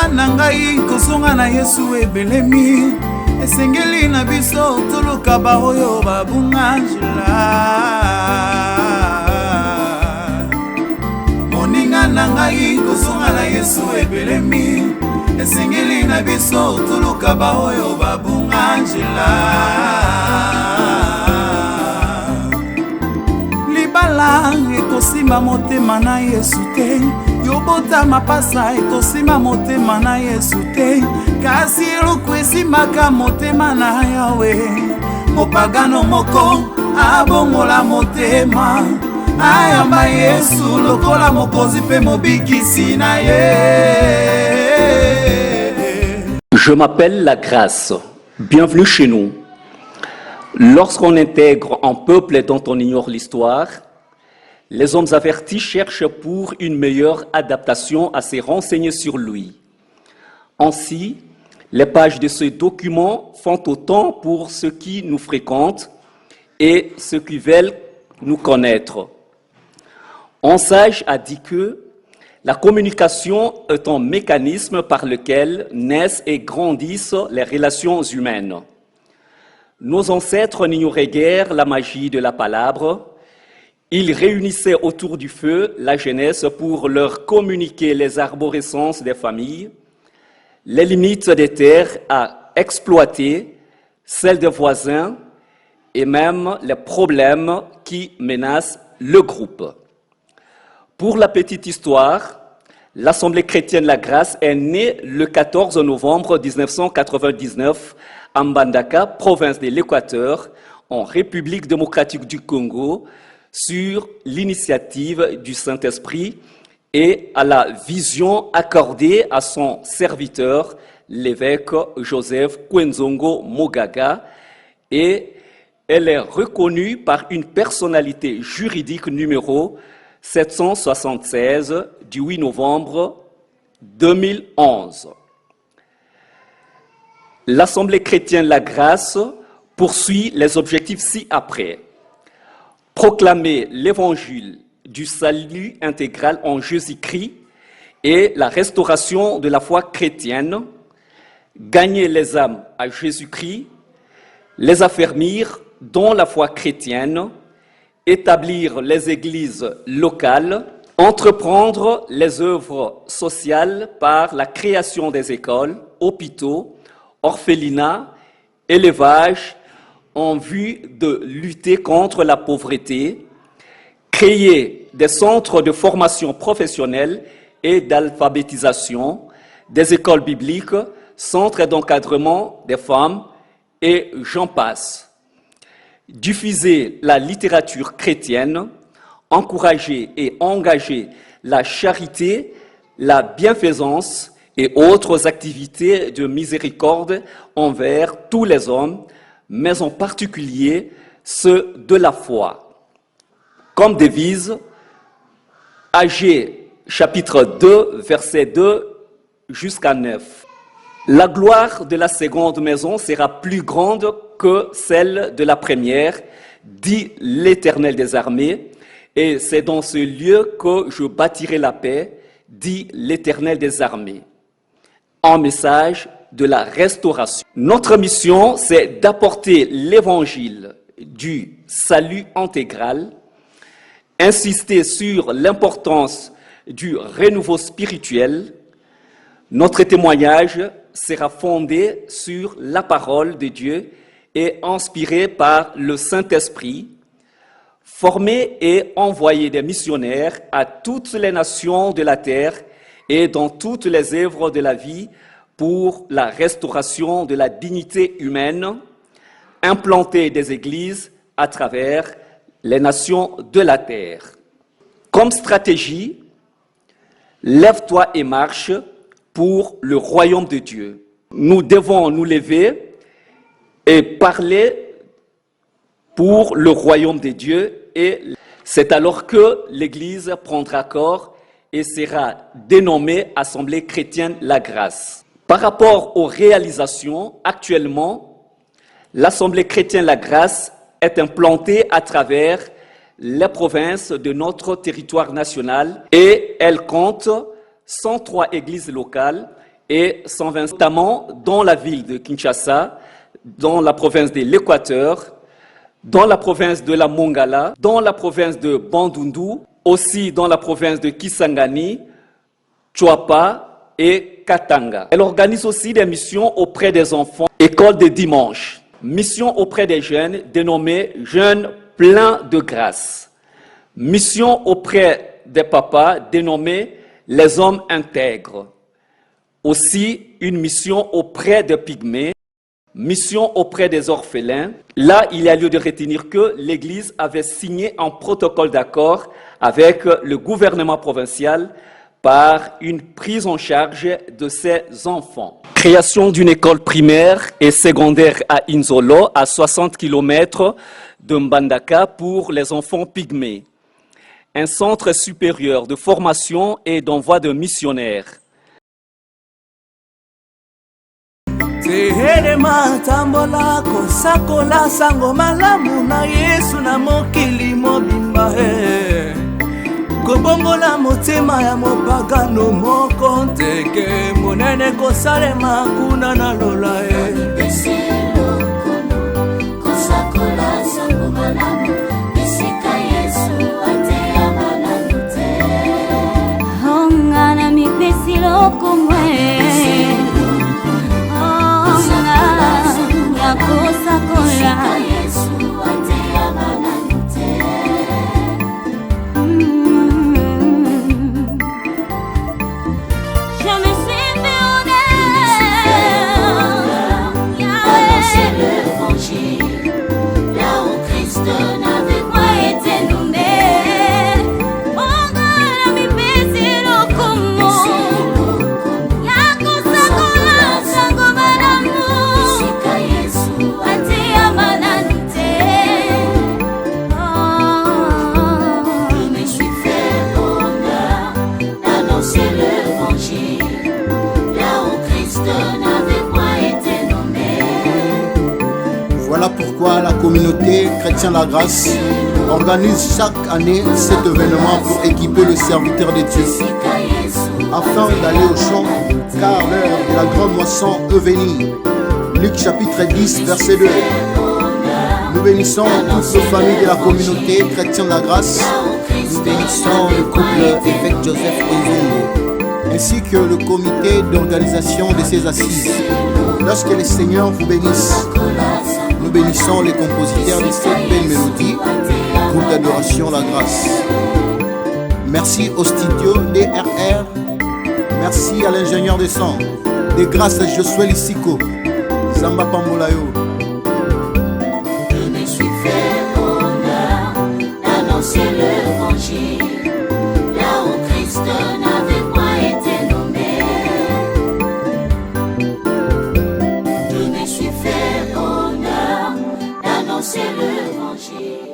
moninga na ngai kozonga na Yesu ebelemi esengeli na biso toluka baoyo babunga njila moninga na ngai kozonga na Yesu ebelemi esengeli na biso toluka baoyo babunga njila libala ekosimba motema na Yesu te yobota mapasa ekosima motema na Yesu te kasi eloko esimaka motema na Yawe mopagano moko abongola motema ayamba Yesu lokola mokonzi pe mobikisi na ye. Je m'appelle la grâce. Bienvenue chez nous. Lorsqu'on intègre un peuple dont on ignore l'histoire, les hommes avertis cherchent pour une meilleure adaptation à se renseigner sur lui. Ainsi, les pages de ce document font autant pour ceux qui nous fréquentent et ceux qui veulent nous connaître. Un sage a dit que la communication est un mécanisme par lequel naissent et grandissent les relations humaines. Nos ancêtres n'ignoraient guère la magie de la palabre. Ils réunissaient autour du feu la jeunesse pour leur communiquer les arborescences des familles, les limites des terres à exploiter, celles des voisins et même les problèmes qui menacent le groupe. Pour la petite histoire, l'Assemblée chrétienne La Grâce est née le 14 novembre 1999 à Mbandaka, province de l'Équateur, en République démocratique du Congo, sur l'initiative du Saint-Esprit et à la vision accordée à son serviteur, l'évêque Joseph Kwenzongo Mogaga, et elle est reconnue par une personnalité juridique numéro 776 du 8 novembre 2011. L'Assemblée chrétienne La Grâce poursuit les objectifs ci-après. Proclamer l'évangile du salut intégral en Jésus-Christ et la restauration de la foi chrétienne, gagner les âmes à Jésus-Christ, les affermir dans la foi chrétienne, établir les églises locales, entreprendre les œuvres sociales par la création des écoles, hôpitaux, orphelinats, élevage, en vue de lutter contre la pauvreté, créer des centres de formation professionnelle et d'alphabétisation, des écoles bibliques, centres d'encadrement des femmes, et j'en passe. Diffuser la littérature chrétienne, encourager et engager la charité, la bienfaisance et autres activités de miséricorde envers tous les hommes, mais en particulier ceux de la foi. Comme devise, Agé chapitre 2, versets 2 jusqu'à 9. La gloire de la seconde maison sera plus grande que celle de la première, dit l'Éternel des armées, et c'est dans ce lieu que je bâtirai la paix, dit l'Éternel des armées. Un message de la restauration. Notre mission, c'est d'apporter l'évangile du salut intégral, insister sur l'importance du renouveau spirituel. Notre témoignage sera fondé sur la parole de Dieu et inspiré par le Saint-Esprit, former et envoyer des missionnaires à toutes les nations de la terre et dans toutes les œuvres de la vie pour la restauration de la dignité humaine, implanter des églises à travers les nations de la terre. Comme stratégie, lève-toi et marche pour le royaume de Dieu. Nous devons nous lever et parler pour le royaume de Dieu, et c'est alors que l'Église prendra corps et sera dénommée Assemblée chrétienne La Grâce. Par rapport aux réalisations, actuellement, l'Assemblée chrétienne La Grâce est implantée à travers les provinces de notre territoire national et elle compte 103 églises locales et 120, notamment dans la ville de Kinshasa, dans la province de l'Équateur, dans la province de la Mongala, dans la province de Bandundu, aussi dans la province de Kisangani, Chouapa et Katanga. Elle organise aussi des missions auprès des enfants, école de dimanche, mission auprès des jeunes dénommée Jeunes pleins de grâce, mission auprès des papas dénommée Les hommes intègres, aussi une mission auprès des pygmées, mission auprès des orphelins. Là, il y a lieu de retenir que l'Église avait signé un protocole d'accord avec le gouvernement provincial par une prise en charge de ces enfants. Création d'une école primaire et secondaire à Inzolo, à 60 km de Mbandaka pour les enfants pygmées. Un centre supérieur de formation et d'envoi de missionnaires. Tehelema tambola kosakola sango malamu na Yesu na mokili mobimba he kobongola motema ya mopagano moko nteke monene kosalema kuna na lola he kosakola sango malamu bisika Yesu atea mananute hongana mipesi loko mwe kosakola Yesu atea mananute je me suis fait honneur annoncer l'évangile là où Christ n'avait pas été nommé ongana mipesi lokomo ya kosakola sango malamu bisika Yesu atea mananute je me suis fait honneur d'annoncer l'évangile là où Christ n'avait pas été nommé. Voilà pourquoi la communauté chrétienne La Grâce organise chaque année cet événement pour équiper le serviteur de Dieu afin d'aller au champ car l'heure de la grande moisson est venue. Luc chapitre 10 verset 2. Nous bénissons toutes les familles de la communauté chrétienne La Grâce. Nous bénissons le couple évêque Joseph Onzungu ainsi que le comité d'organisation de ces assises. Lorsque le Seigneur vous bénisse, nous bénissons les compositeurs de cette belle mélodie, groupe d'adoration La Grâce. Merci au studio DRR. Merci à l'ingénieur de son. De grâce à Josué Lissiko. Zamba Pambolayo. Je me suis fait honneur d'annoncer l'évangile là où Christ n'avait pas été nommé. Je me suis fait honneur d'annoncer l'évangile.